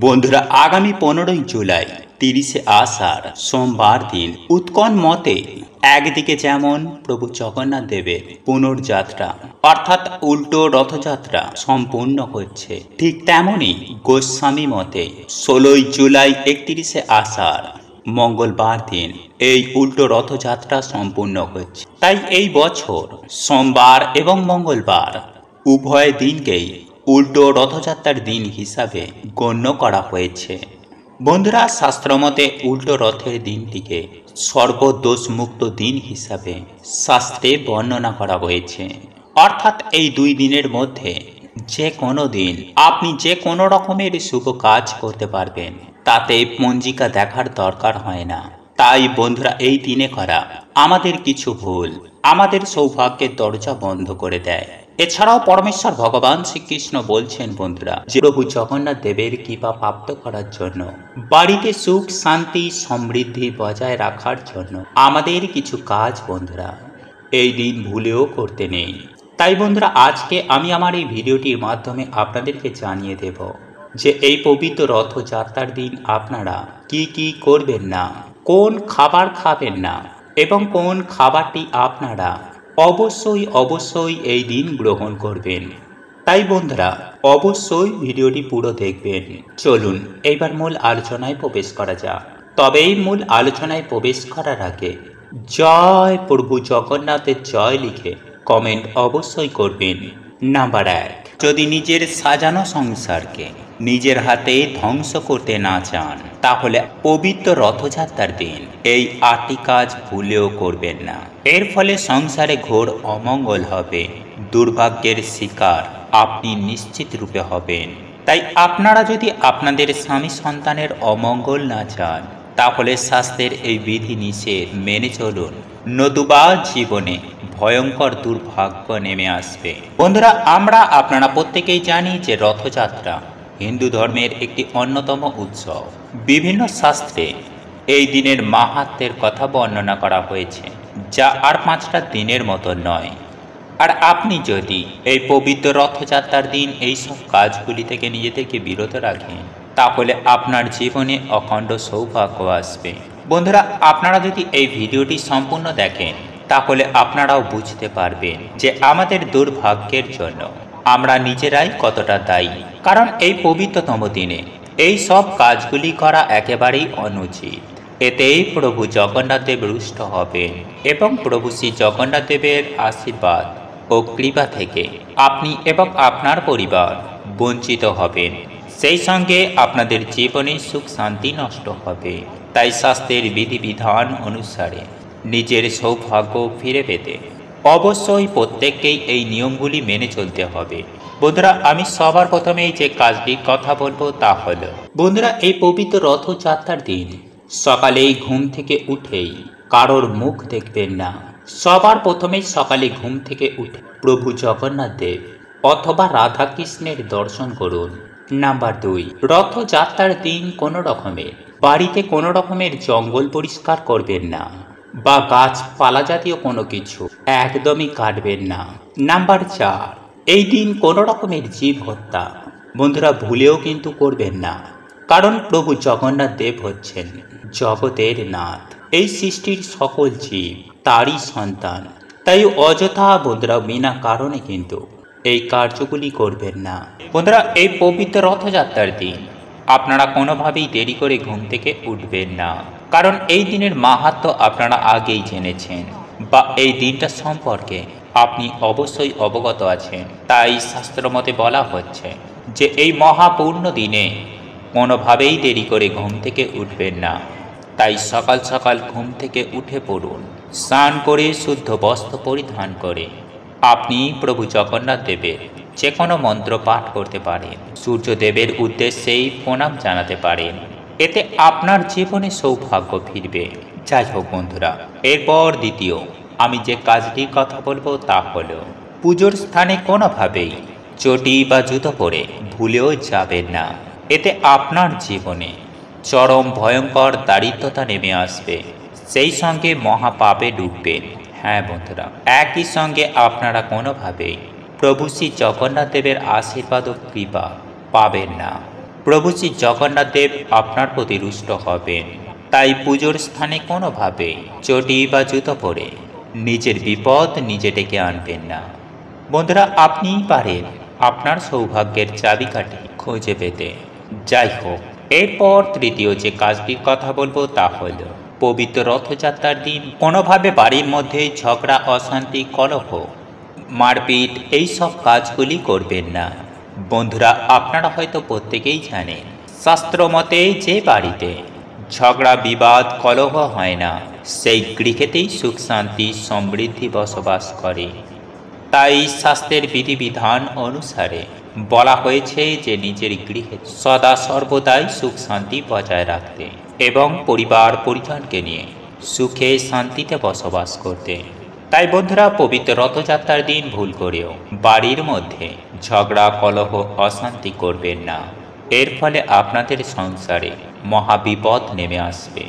বন্ধুরা, আগামী 15ই জুলাই 30শে আষাঢ় সোমবার দিন উৎকন মতে একদিকে যেমন প্রভু জগন্নাথ দেবের পুনর্যাত্রা অর্থাৎ উল্টো রথযাত্রা সম্পূর্ণ হচ্ছে, ঠিক তেমনি গোস্বামী মতে 16ই জুলাই 31শে আষাঢ় মঙ্গলবার দিন এই উল্টো রথযাত্রা সম্পূর্ণ হচ্ছে। তাই এই বছর সোমবার এবং মঙ্গলবার উভয় দিনকেই উল্টো রথযাত্রার দিন হিসাবে গণ্য করা হয়েছে। বন্ধুরা, শাস্ত্রমতে উল্টো রথের দিনটিকে সর্বদোষমুক্ত দিন হিসাবে শাস্ত্রে বর্ণনা করা হয়েছে। অর্থাৎ এই দুই দিনের মধ্যে যে কোনো দিন আপনি যে কোনো রকমের শুভ কাজ করতে পারবেন, তাতে পঞ্জিকা দেখার দরকার হয় না। তাই বন্ধুরা, এই দিনে করা আমাদের কিছু ভুল আমাদের সৌভাগ্যের দরজা বন্ধ করে দেয়। এছাড়াও পরমেশ্বর ভগবান শ্রীকৃষ্ণ বলছেন বন্ধুরা, যে প্রভু জগন্নাথ দেবের কৃপা প্রাপ্ত করার জন্য, বাড়িতে সুখ শান্তি সমৃদ্ধি বজায় রাখার জন্য আমাদের কিছু কাজ বন্ধুরা এই দিন ভুলেও করতে নেই। তাই বন্ধুরা, আজকে আমি আমার এই ভিডিওটির মাধ্যমে আপনাদেরকে জানিয়ে দেব যে এই পবিত্র রথযাত্রার দিন আপনারা কি কি করবেন না, কোন খাবার খাবেন না এবং কোন খাবারটি আপনারা অবশ্যই এই দিন গ্রহণ করবেন। তাই বন্ধুরা, অবশ্যই ভিডিওটি পুরো দেখবেন। চলুন এইবার মূল আলোচনায় প্রবেশ করা যাক। তবে এই মূল আলোচনায় প্রবেশ করার আগে জয় প্রভু জগন্নাথের জয় লিখে কমেন্ট অবশ্যই করবেন। নাম্বার 1, যদি নিজের সাজানো সংসারকে নিজের হাতে ধ্বংস করতে না চান, তাহলে পবিত্র রথযাত্রার দিন এই 8টি কাজ ভুলেও করবেন না। এর ফলে সংসারে ঘোর অমঙ্গল হবে, দুর্ভাগ্যের শিকার আপনি নিশ্চিত রূপে হবেন। তাই আপনারা যদি আপনাদের স্বামী সন্তানের অমঙ্গল না চান, তাহলে শাস্ত্রের এই বিধি নিষেধ মেনে চলুন, নতুবা জীবনে ভয়ঙ্কর দুর্ভাগ্য নেমে আসবে। বন্ধুরা, আপনারা প্রত্যেকেই জানি যে রথযাত্রা হিন্দু ধর্মের একটি অন্যতম উৎসব। বিভিন্ন শাস্ত্রে এই দিনের মাহাত্ম্যের কথা বর্ণনা করা হয়েছে, যা আর 5টা দিনের মতো নয়। আর আপনি যদি এই পবিত্র রথযাত্রার দিন এইসব কাজগুলি থেকে নিজেদেরকে বিরত রাখেন, তাহলে আপনার জীবনে অখণ্ড সৌভাগ্য আসবে। বন্ধুরা, আপনারা যদি এই ভিডিওটি সম্পূর্ণ দেখেন, তাহলে আপনারাও বুঝতে পারবেন যে আমাদের দুর্ভাগ্যের জন্য আমরা নিজেরাই কতটা দায়ী। কারণ এই পবিত্রতম দিনে এই সব কাজগুলি করা একেবারেই অনুচিত। এতেই প্রভু জগন্নাথ দেব রুষ্ট হবেন এবং প্রভু শ্রী জগন্নাথ দেবের আশীর্বাদ ও কৃপা থেকে আপনি এবং আপনার পরিবার বঞ্চিত হবেন। সেই সঙ্গে আপনাদের জীবনে সুখ শান্তি নষ্ট হবে। তাই শাস্ত্রের বিধিবিধান অনুসারে নিজের সৌভাগ্য ফিরে পেতে অবশ্যই প্রত্যেককেই এই নিয়মগুলি মেনে চলতে হবে। বন্ধুরা, আমি সবার প্রথমেই যে কাজটির কথা বলবো তা হলো, বন্ধুরা, এই পবিত্র রথযাত্রার দিন সকালেই ঘুম থেকে উঠেই কারোর মুখ দেখবেন না। সবার প্রথমেই সকালে ঘুম থেকে উঠে প্রভু জগন্নাথ দেব অথবা রাধা কৃষ্ণের দর্শন করুন। নাম্বার 2, রথযাত্রার দিন বাড়িতে কোনো রকমের জঙ্গল পরিষ্কার করবেন না বা গাছপালা জাতীয় কোনো কিছু একদমই কাটবেন না। নাম্বার 4, এই দিন কোনো রকমের জীব হত্যা বন্ধুরা ভুলেও কিন্তু করবেন না। কারণ প্রভু জগন্নাথ দেব হচ্ছেন জগতের নাথ, এই সৃষ্টির সকল জীব তারই সন্তান। তাই অযথা বন্ধুরা বিনা কারণে কিন্তু এই কার্যগুলি করবেন না। বন্ধুরা, এই পবিত্র রথযাত্রার দিন আপনারা কোনোভাবেই দেরি করে ঘুম থেকে উঠবেন না। কারণ এই দিনের মাহাত্ম্য আপনারা আগেই জেনেছেন বা এই দিনটা সম্পর্কে আপনি অবশ্যই অবগত আছেন। তাই শাস্ত্রমতে বলা হচ্ছে যে এই মহাপূর্ণ দিনে কোনোভাবেই দেরি করে ঘুম থেকে উঠবেন না। তাই সকাল সকাল ঘুম থেকে উঠে পড়ুন, স্নান করে শুদ্ধ বস্ত্র পরিধান করে আপনি প্রভু জগন্নাথ দেবের যে কোনো মন্ত্র পাঠ করতে পারেন, সূর্যদেবের উদ্দেশ্যেই প্রণাম জানাতে পারেন। এতে আপনার জীবনে সৌভাগ্য ফিরবে। যাই হোক বন্ধুরা, এরপর দ্বিতীয় আমি যে কাজটির কথা বলবো তা হলো, পুজোর স্থানে কোনোভাবেই চটি বা জুতো পরে ভুলেও যাবেন না। এতে আপনার জীবনে চরম ভয়ঙ্কর দারিদ্রতা নেমে আসবে, সেই সঙ্গে মহাপাপে ডুববেন। হ্যাঁ বন্ধুরা, একই সঙ্গে আপনারা কোনোভাবেই প্রভু শ্রী জগন্নাথ দেবের আশীর্বাদ ও কৃপা পাবেন না। প্রভু শ্রী জগন্নাথ দেব আপনার প্রতি রুষ্ট হবেন। তাই পুজোর স্থানে কোনোভাবে চটি বা জুতো পরে নিজের বিপদ নিজে ডেকে আনবেন না। বন্ধুরা, আপনিই পারেন আপনার সৌভাগ্যের চাবিকাঠি খুঁজে পেতে। যাই হোক, এরপর তৃতীয় যে কাজটির কথা বলবো তা হল পবিত্র রথযাত্রার দিন কোনোভাবে বাড়ির মধ্যে ঝগড়া, অশান্তি, কলহ, মারপিট এইসব কাজগুলি করবেন না। বন্ধুরা, আপনারা হয়তো প্রত্যেকেই জানেন, শাস্ত্র মতে যে বাড়িতে ঝগড়া, বিবাদ, কলহ হয় না সেই গৃহেতেই সুখ, শান্তি, সমৃদ্ধি বসবাস করে। তাই শাস্ত্রের বিধিবিধান অনুসারে বলা হয়েছে যে নিজের গৃহে সদা সর্বদাই সুখ শান্তি বজায় রাখতে এবং পরিবার পরিজনকে নিয়ে সুখে শান্তিতে বসবাস করতে। তাই বন্ধুরা, পবিত্র রথযাত্রার দিন ভুল করেও বাড়ির মধ্যে ঝগড়া, কলহ, অশান্তি করবেন না। এর ফলে আপনাদের সংসারে মহাবিপদ নেমে আসবে।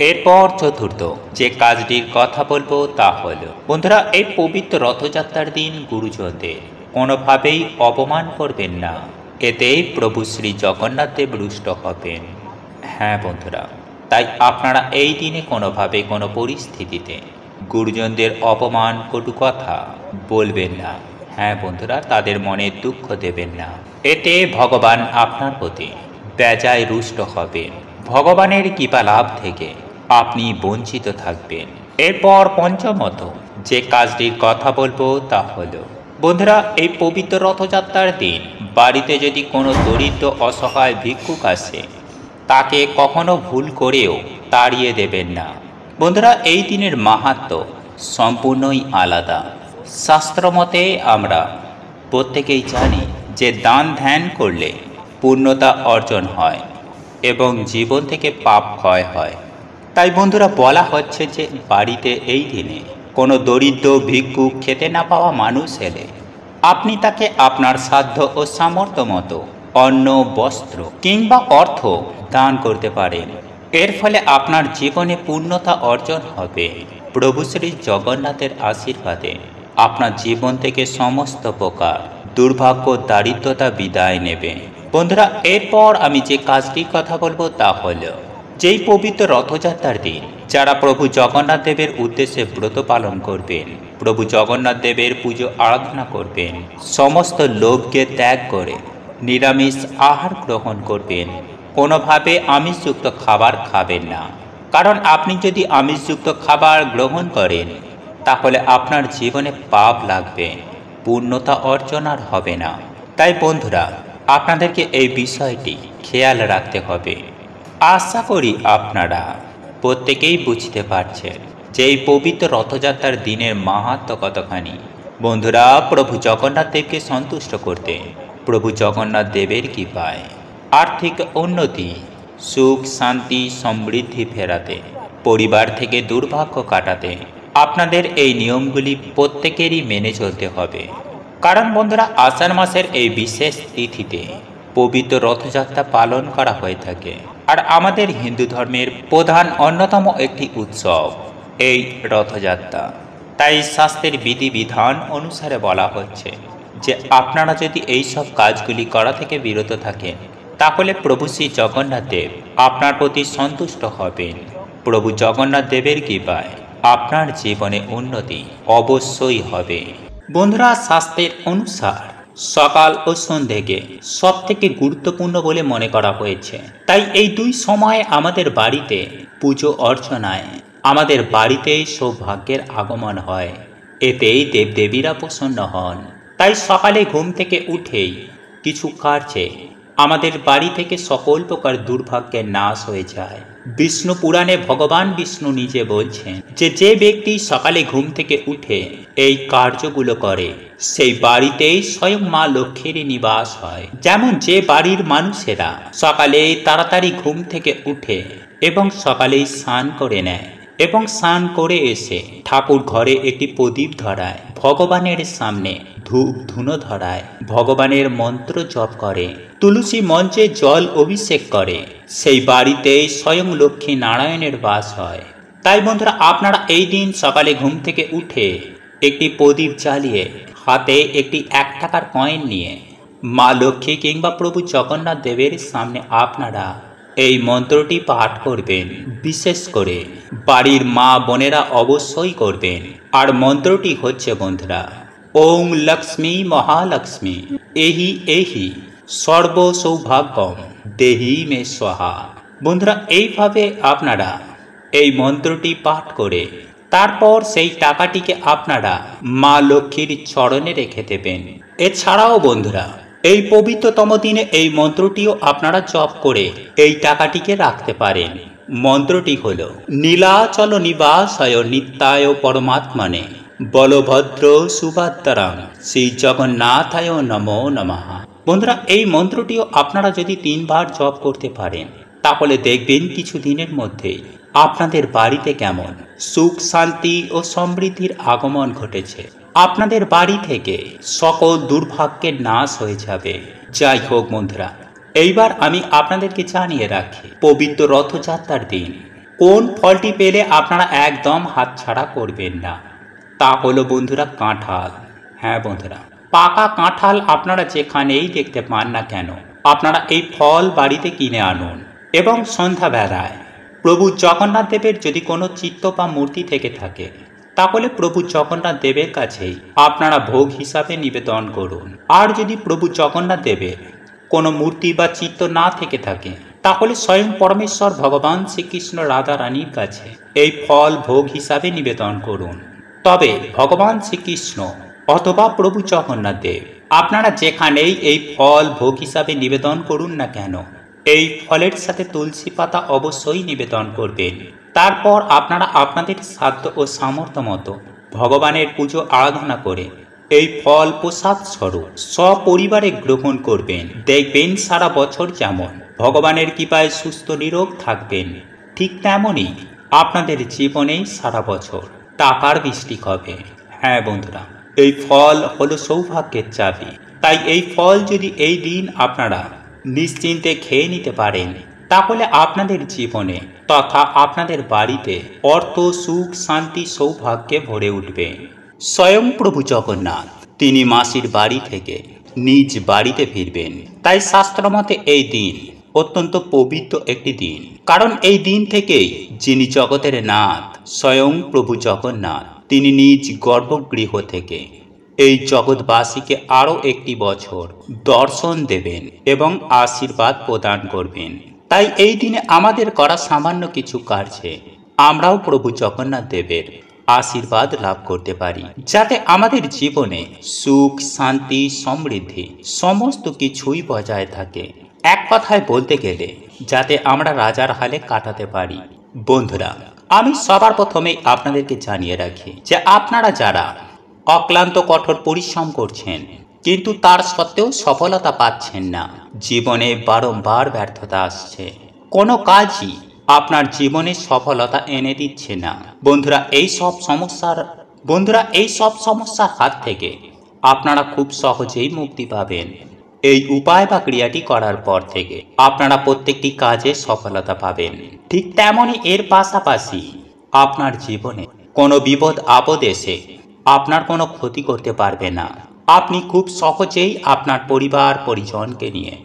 এরপর চতুর্থ যে কাজটির কথা বলবো তা হলো, বন্ধুরা, এই পবিত্র রথযাত্রার দিন গুরুজনদের কোনোভাবেই অপমান করবেন না। এতে প্রভু শ্রী জগন্নাথ দেব রুষ্ট হবেন। হ্যাঁ বন্ধুরা, তাই আপনারা এই দিনে কোনোভাবে কোনো পরিস্থিতিতে গুরুজনদের অপমান, কটু কথা বলবেন না। হ্যাঁ বন্ধুরা, তাদের মনে দুঃখ দেবেন না। এতে ভগবান আপনার প্রতি বেজায় রুষ্ট হবেন। ভগবানের কৃপা লাভ থেকে আপনি বঞ্চিত থাকবেন। এরপর পঞ্চমত যে কাজটির কথা বলবো তা হলো, বন্ধুরা, এই পবিত্র রথযাত্রার দিন বাড়িতে যদি কোনো দরিদ্র অসহায় ভিক্ষুক আসে, তাকে কখনো ভুল করেও তাড়িয়ে দেবেন না। বন্ধুরা, এই দিনের মাহাত্ম্য সম্পূর্ণই আলাদা। শাস্ত্রমতে আমরা প্রত্যেকেই জানি যে দান ধ্যান করলে পূর্ণতা অর্জন হয় এবং জীবন থেকে পাপ ক্ষয় হয়। তাই বন্ধুরা, বলা হচ্ছে যে বাড়িতে এই দিনে কোনো দরিদ্র ভিক্ষুক, খেতে না পাওয়া মানুষ এলে আপনি তাকে আপনার সাধ্য ও সামর্থ্য মতো অন্ন, বস্ত্র কিংবা অর্থ দান করতে পারেন। এর ফলে আপনার জীবনে পূর্ণতা অর্জন হবে। প্রভু শ্রী জগন্নাথের আশীর্বাদে আপনার জীবন থেকে সমস্ত প্রকার দুর্ভাগ্য, দারিদ্রতা বিদায় নেবে। বন্ধুরা, এরপর আমি যে কাজটির কথা বলবো তা হলো, যেই পবিত্র রথযাত্রার দিন যারা প্রভু জগন্নাথ দেবের উদ্দেশ্যে ব্রত পালন করবেন, প্রভু জগন্নাথ দেবের পুজো আরাধনা করবেন, সমস্ত লোভকে ত্যাগ করে নিরামিষ আহার গ্রহণ করবেন। কোনোভাবে আমিষযুক্ত খাবার খাবেন না, কারণ আপনি যদি আমিষযুক্ত খাবার গ্রহণ করেন তাহলে আপনার জীবনে পাপ লাগবে, পূর্ণতা অর্জন আর হবে না। তাই বন্ধুরা, আপনাদেরকে এই বিষয়টি খেয়াল রাখতে হবে। আশা করি আপনারা প্রত্যেকেই বুঝতে পারছেন যে এই পবিত্র রথযাত্রার দিনের মাহাত্ম্য কতখানি। বন্ধুরা, প্রভু জগন্নাথ দেবকে সন্তুষ্ট করতে, প্রভু জগন্নাথ দেবের কৃপায় আর্থিক উন্নতি, সুখ, শান্তি, সমৃদ্ধি ফেরাতে, পরিবার থেকে দুর্ভাগ্য কাটাতে আপনাদের এই নিয়মগুলি প্রত্যেকেরই মেনে চলতে হবে। কারণ বন্ধুরা, আষাঢ় মাসের এই বিশেষ তিথিতে পবিত্র রথযাত্রা পালন করা হয়ে থাকে। আর আমাদের হিন্দু ধর্মের প্রধান অন্যতম একটি উৎসব এই রথযাত্রা। তাই শাস্ত্রের বিধিবিধান অনুসারে বলা হচ্ছে যে আপনারা যদি এই সব কাজগুলি করা থেকে বিরত থাকেন তাহলে প্রভু শ্রী জগন্নাথ দেব আপনার প্রতি সন্তুষ্ট হবেন। প্রভু জগন্নাথ দেবের কৃপায় আপনার জীবনে উন্নতি অবশ্যই হবে। বন্ধুরা, শাস্ত্রের অনুসার সকাল ও সন্ধ্যেকে সব থেকে গুরুত্বপূর্ণ বলে মনে করা হয়েছে। তাই এই দুই সময় আমাদের বাড়িতে পুজো অর্চনায় আমাদের বাড়িতেই সৌভাগ্যের আগমন হয়। এতেই দেবদেবীরা প্রসন্ন হন। তাই সকালে ঘুম থেকে উঠেই কিছু কার্যে আমাদের বাড়ি থেকে সকল প্রকার দুর্ভাগ্যের নাশ হয়ে যায়। বিষ্ণু পুরাণে ভগবান বিষ্ণু নিজে বলছেন যে যে ব্যক্তি সকালে ঘুম থেকে উঠে এই কার্যগুলো করে সেই বাড়িতেই স্বয়ং মা লক্ষ্মীর নিবাস হয়। যেমন যে বাড়ির মানুষেরা সকালে তাড়াতাড়ি ঘুম থেকে উঠে এবং সকালেই স্নান করে নেয় এবং স্নান করে এসে ঠাকুর ঘরে একটি প্রদীপ ধরায়, ভগবানের সামনে ধূপ ধুনো ধরায়, ভগবানের মন্ত্র জপ করে, তুলসী মঞ্চে জল অভিষেক করে, সেই বাড়িতে স্বয়ং লক্ষ্মী নারায়ণের বাস হয়। তাই বন্ধুরা, আপনারা এই দিন সকালে ঘুম থেকে উঠে একটি প্রদীপ জ্বালিয়ে হাতে একটি 1 টাকার কয়েন নিয়ে মা লক্ষ্মী কিংবা প্রভু জগন্নাথ দেবের সামনে আপনারা এই মন্ত্রটি পাঠ করবেন। বিশেষ করে বাড়ির মা বোনেরা অবশ্যই করবেন। আর মন্ত্রটি হচ্ছে বন্ধুরা, ওং লক্ষ্মী মহালক্ষ্মী এহি এহি সর্ব সৌভাগ্যম দেহি মে স্বাহা। বন্ধুরা, এইভাবে আপনারা এই মন্ত্রটি পাঠ করে তারপর সেই টাকাটিকে আপনারা মা লক্ষ্মীর চরণে রেখে দেবেন। এছাড়াও বন্ধুরা, এই পবিত্রতম দিনে এই মন্ত্রটিও আপনারা জপ করে এই টাকাটিকে রাখতে পারেন। মন্ত্রটি হল নীলাচল নিবাসায় নিত্যায় পরমাত্মনে বলভদ্র সুভদ্রাং শ্রী জগন্নাথায় নমো নমঃ। বন্ধুরা, এই মন্ত্রটিও আপনারা যদি 3 বার জপ করতে পারেন তাহলে দেখবেন কিছু দিনের মধ্যেই আপনাদের বাড়িতে কেমন সুখ শান্তি ও সমৃদ্ধির আগমন ঘটেছে। আপনাদের বাড়ি থেকে সকল দুর্ভাগ্যের নাশ হয়ে যাবে। যাই হোক বন্ধুরা, এইবার আমি আপনাদেরকে জানিয়ে রাখি পবিত্র রথযাত্রার দিন কোন ফলটি পেলে আপনারা একদম হাতছাড়া করবেন না। তা হলো বন্ধুরা কাঁঠাল। হ্যাঁ বন্ধুরা, পাকা কাঁঠাল আপনারা যেখানেই দেখতে পান না কেন আপনারা এই ফল বাড়িতে কিনে আনুন এবং সন্ধ্যাবেলায় প্রভু জগন্নাথ দেবের যদি কোনো চিত্র বা মূর্তি থেকে থাকে তাহলে প্রভু জগন্নাথ দেবের কাছেই আপনারা ভোগ হিসাবে নিবেদন করুন। আর যদি প্রভু জগন্নাথ দেবের কোনো মূর্তি বা চিত্র না থেকে থাকে তাহলে স্বয়ং পরমেশ্বর ভগবান শ্রীকৃষ্ণ রাধা রানীর কাছে এই ফল ভোগ হিসাবে নিবেদন করুন। তবে ভগবান শ্রীকৃষ্ণ অথবা প্রভু জগন্নাথ দেব আপনারা যেখানেই এই ফল ভোগ হিসাবে নিবেদন করুন না কেন এই ফলের সাথে তুলসী পাতা অবশ্যই নিবেদন করবেন। তারপর আপনারা আপনাদের সাধ্য ও সামর্থ্য মতো ভগবানের পুজো আরাধনা করে এই ফল প্রসাদ স্বরূপ সপরিবারে গ্রহণ করবেন। দেখবেন সারা বছর যেমন ভগবানের কৃপায় সুস্থ নিরোগ থাকবেন, ঠিক তেমনই আপনাদের জীবনে সারা বছর টাকার বৃষ্টি হবে। হ্যাঁ বন্ধুরা, এই ফল হলো সৌভাগ্যের চাবি। তাই এই ফল যদি এই দিন আপনারা নিশ্চিন্তে খেয়ে নিতে পারেন তাহলে আপনাদের জীবনে তথা আপনাদের বাড়িতে অর্থ সুখ শান্তি সৌভাগ্যে ভরে উঠবে। স্বয়ং প্রভু জগন্নাথ তিনি মাসির বাড়ি থেকে নিজ বাড়িতে ফিরবেন। তাই শাস্ত্রমতে এই দিন অত্যন্ত পবিত্র একটি দিন, কারণ এই দিন থেকেই যিনি জগতের নাথ স্বয়ং প্রভু জগন্নাথ তিনি নিজ গর্ভগৃহ থেকে এই জগৎবাসীকে আরও একটি বছর দর্শন দেবেন এবং আশীর্বাদ প্রদান করবেন। তাই এই দিনে আমাদের করা সামান্য কিছু কার্যে আমরাও প্রভু জগন্নাথ দেবের আশীর্বাদ লাভ করতে পারি, যাতে আমাদের জীবনে সুখ শান্তি সমৃদ্ধি সমস্ত কিছুই বজায় থাকে। এক কথায় বলতে গেলে যাতে আমরা রাজার হালে কাটাতে পারি। বন্ধুরা, আমি সবার প্রথমেই আপনাদেরকে জানিয়ে রাখি যে আপনারা যারা অক্লান্ত কঠোর পরিশ্রম করছেন কিন্তু তার সত্ত্বেও সফলতা পাচ্ছেন না, জীবনে বারংবার ব্যর্থতা আসছে, কোনো কাজই আপনার জীবনে সফলতা এনে দিচ্ছে না। বন্ধুরা, এই সব সমস্যার হাত থেকে আপনারা খুব সহজেই মুক্তি পাবেন। এই উপায় বা ক্রিয়াটি করার পর থেকে আপনারা প্রত্যেকটি কাজে সফলতা পাবেন। ঠিক তেমনই এর পাশাপাশি আপনার জীবনে কোনো বিপদ আপদ এসে আপনার কোনো ক্ষতি করতে পারবে না। আপনি খুব সহজেই আপনার পরিবার পরিজনকে নিয়ে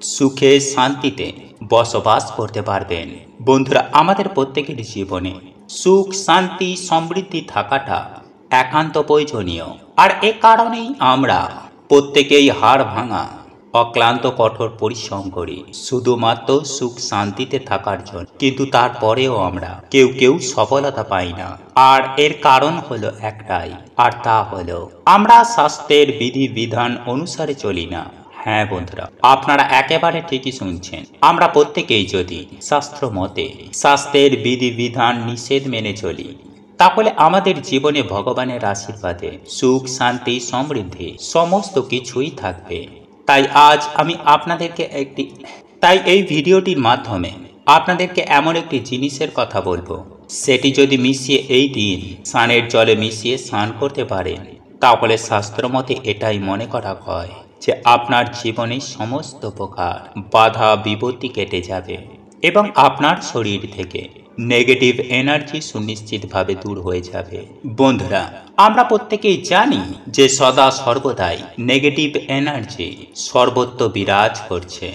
সুখে শান্তিতে বসবাস করতে পারবেন। বন্ধুরা, আমাদের প্রত্যেকের জীবনে সুখ শান্তি সমৃদ্ধি থাকাটা একান্ত প্রয়োজনীয়। আর এ কারণেই আমরা প্রত্যেকেই হাড় ভাঙা অক্লান্ত কঠোর পরিশ্রম করি শুধুমাত্র সুখ শান্তিতে থাকার জন্য, কিন্তু তারপরেও আমরা কেউ সফলতা পাই না। আর এর কারণ হলো একটাই, আর তা হলো আমরা শাস্ত্রের বিধি বিধান অনুসারে চলি না। হ্যাঁ বন্ধুরা, আপনারা একেবারে ঠিকই শুনছেন। আমরা প্রত্যেকেই যদি শাস্ত্র মতে শাস্ত্রের বিধি বিধান নিষেধ মেনে চলি তাহলে আমাদের জীবনে ভগবানের আশীর্বাদে সুখ শান্তি সমৃদ্ধি সমস্ত কিছুই থাকবে। তাই আজ আমি আপনাদেরকে এই ভিডিওটির মাধ্যমে আপনাদেরকে এমন একটি জিনিসের কথা বলবো, সেটি যদি মিশিয়ে এই দিন স্নানের জলে মিশিয়ে স্নান করতে পারেন তাহলে শাস্ত্রমতে এটাই মনে করা হয় যে আপনার জীবনে সমস্ত প্রকার বাধা বিপত্তি কেটে যাবে এবং আপনার শরীর থেকে নেগেটিভ এনার্জি সুনিশ্চিতভাবে দূর হয়ে যাবে। বন্ধুরা, আমরা প্রত্যেকেই জানি যে সদা সর্বদাই নেগেটিভ এনার্জি সর্বত্র বিরাজ করছে,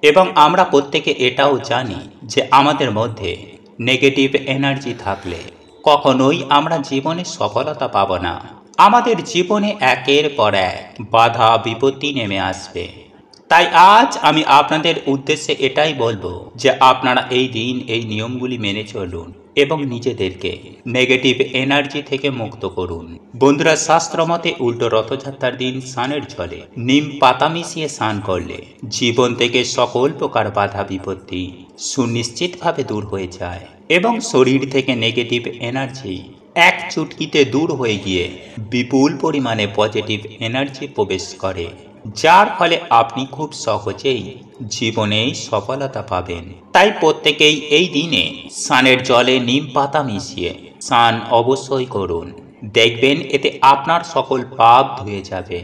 এবং আমরা প্রত্যেকে এটাও জানি যে আমাদের মধ্যে নেগেটিভ এনার্জি থাকলে কখনোই আমরা জীবনে সফলতা পাব না। আমাদের জীবনে একের পর এক বাধা বিপত্তি নেমে আসবে। তাই আজ আমি আপনাদের উদ্দেশ্যে এটাই বলবো যে আপনারা এই দিন এই নিয়মগুলি মেনে চলুন এবং নিজেদেরকে নেগেটিভ এনার্জি থেকে মুক্ত করুন। বন্ধুরা, শাস্ত্র মতে উল্টো রথযাত্রার দিন স্নানের জলে নিম পাতা মিশিয়ে স্নান করলে জীবন থেকে সকল প্রকার বাধা বিপত্তি সুনিশ্চিতভাবে দূর হয়ে যায় এবং শরীর থেকে নেগেটিভ এনার্জি এক চুটকিতে দূর হয়ে গিয়ে বিপুল পরিমাণে পজিটিভ এনার্জি প্রবেশ করে, যার ফলে আপনি খুব সহজেই জীবনে সফলতা পাবেন। তাই প্রত্যেকেই এই দিনে স্নানের জলে নিম পাতা মিশিয়ে স্নান অবশ্যই করুন। দেখবেন এতে আপনার সকল পাপ ধুয়ে যাবে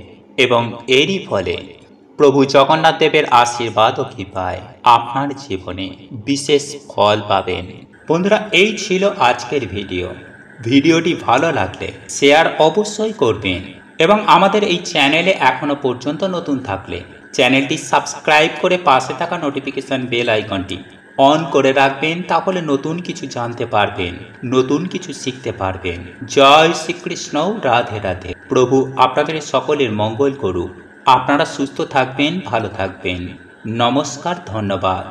এবং এরই ফলে প্রভু জগন্নাথ দেবের আশীর্বাদ ও কৃপায় আপনার জীবনে বিশেষ ফল পাবেন। বন্ধুরা, এই ছিল আজকের ভিডিওটি ভালো লাগলে শেয়ার অবশ্যই করবেন এবং আমাদের এই চ্যানেলে এখনো পর্যন্ত নতুন থাকলে চ্যানেলটি সাবস্ক্রাইব করে পাশে থাকা নোটিফিকেশন বেল আইকনটি অন করে রাখবেন। তাহলে নতুন কিছু জানতে পারবেন, নতুন কিছু শিখতে পারবেন। জয় শ্রীকৃষ্ণ, রাধে রাধে। প্রভু আপনাদের সকলের মঙ্গল করুক। আপনারা সুস্থ থাকবেন, ভালো থাকবেন। নমস্কার, ধন্যবাদ।